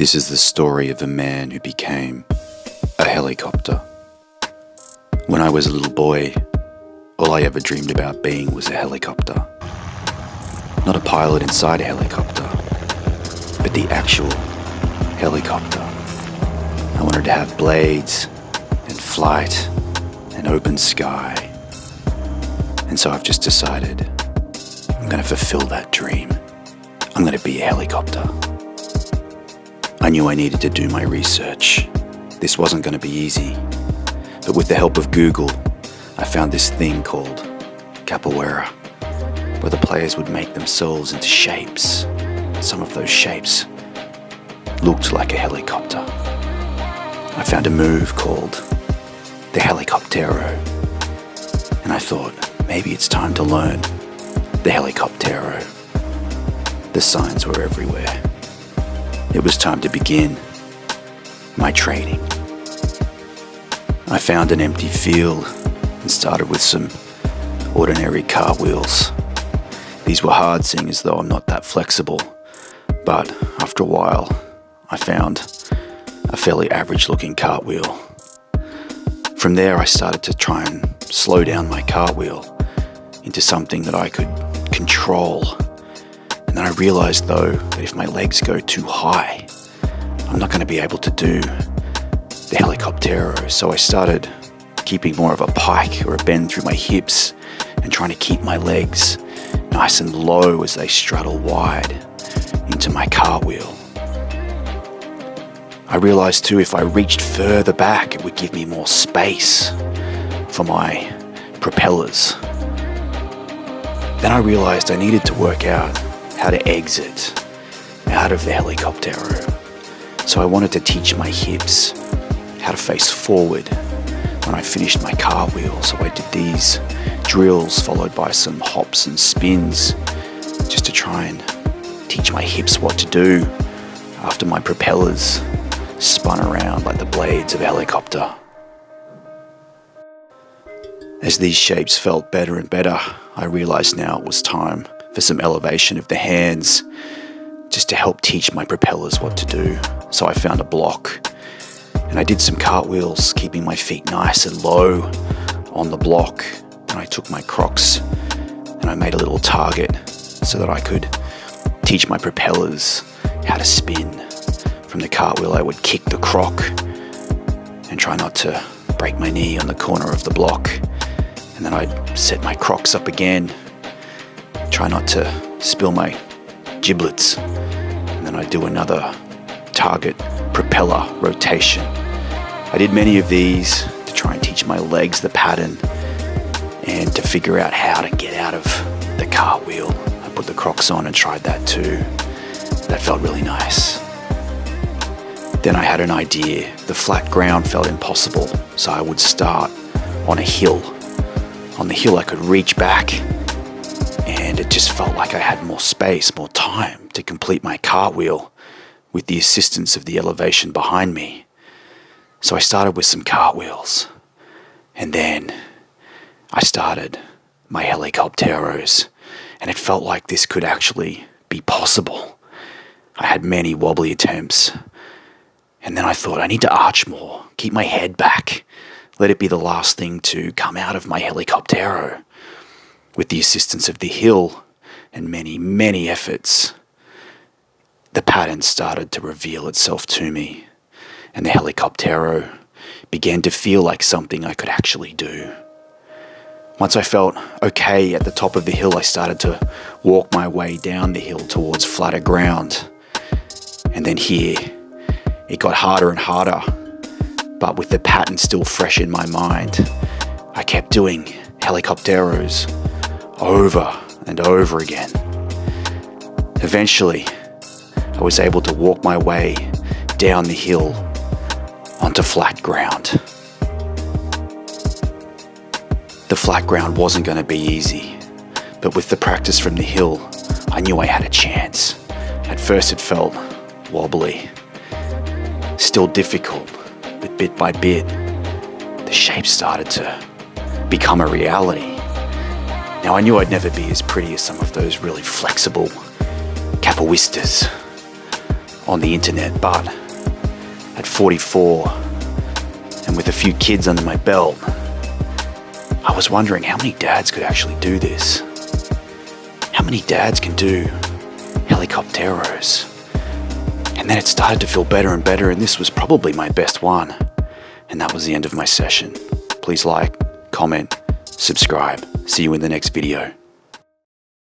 This is the story of a man who became a helicopter. When I was a little boy, all I ever dreamed about being was a helicopter. Not a pilot inside a helicopter, but the actual helicopter. I wanted to have blades and flight and open sky. And so I've just decided I'm going to fulfill that dream. I'm going to be a helicopter. I knew I needed to do my research. This wasn't going to be easy. But with the help of Google, I found this thing called Capoeira, where the players would make themselves into shapes. Some of those shapes looked like a helicopter. I found a move called the Helicoptero, and I thought maybe it's time to learn the Helicoptero. The signs were everywhere. It was time to begin my training. I found an empty field and started with some ordinary cartwheels. These were hard, seeing as though I'm not that flexible, but after a while I found a fairly average looking cartwheel. From there I started to try and slow down my cartwheel into something that I could control. And then I realized though that if my legs go too high, I'm not going to be able to do the Helicoptero. So I started keeping more of a pike or a bend through my hips and trying to keep my legs nice and low as they straddle wide into my cartwheel. I realized too, if I reached further back, it would give me more space for my propellers. Then I realized I needed to work out how to exit out of the Helicoptero. So I wanted to teach my hips how to face forward when I finished my cartwheel. So I did these drills followed by some hops and spins just to try and teach my hips what to do after my propellers spun around like the blades of a helicopter. As these shapes felt better and better, I realized now it was time for some elevation of the hands just to help teach my propellers what to do. So I found a block and I did some cartwheels, keeping my feet nice and low on the block. And I took my Crocs and I made a little target so that I could teach my propellers how to spin. From the cartwheel I would kick the Croc and try not to break my knee on the corner of the block. And then I'd set my Crocs up again, try not to spill my giblets. And then I'd do another target propeller rotation. I did many of these to try and teach my legs the pattern and to figure out how to get out of the cartwheel. I put the Crocs on and tried that too. That felt really nice. Then I had an idea. The flat ground felt impossible, so I would start on a hill. On the hill I could reach back, and it just felt like I had more space, more time to complete my cartwheel with the assistance of the elevation behind me. So I started with some cartwheels, and then I started my Helicopteros, and it felt like this could actually be possible. I had many wobbly attempts, and then I thought I need to arch more, keep my head back, let it be the last thing to come out of my Helicoptero. With the assistance of the hill and many, many efforts, the pattern started to reveal itself to me, and the Helicoptero began to feel like something I could actually do. Once I felt okay at the top of the hill, I started to walk my way down the hill towards flatter ground. And then here, it got harder and harder, but with the pattern still fresh in my mind, I kept doing Helicopteros over and over again. Eventually, I was able to walk my way down the hill onto flat ground. The flat ground wasn't going to be easy, but with the practice from the hill, I knew I had a chance. At first it felt wobbly, still difficult, but bit by bit, the shape started to become a reality. Now I knew I'd never be as pretty as some of those really flexible capoeiristas on the internet, but at 44 and with a few kids under my belt, I was wondering how many dads could actually do this. How many dads can do helicopteros? And then it started to feel better and better, and this was probably my best one. And that was the end of my session. Please like, comment, subscribe. See you in the next video.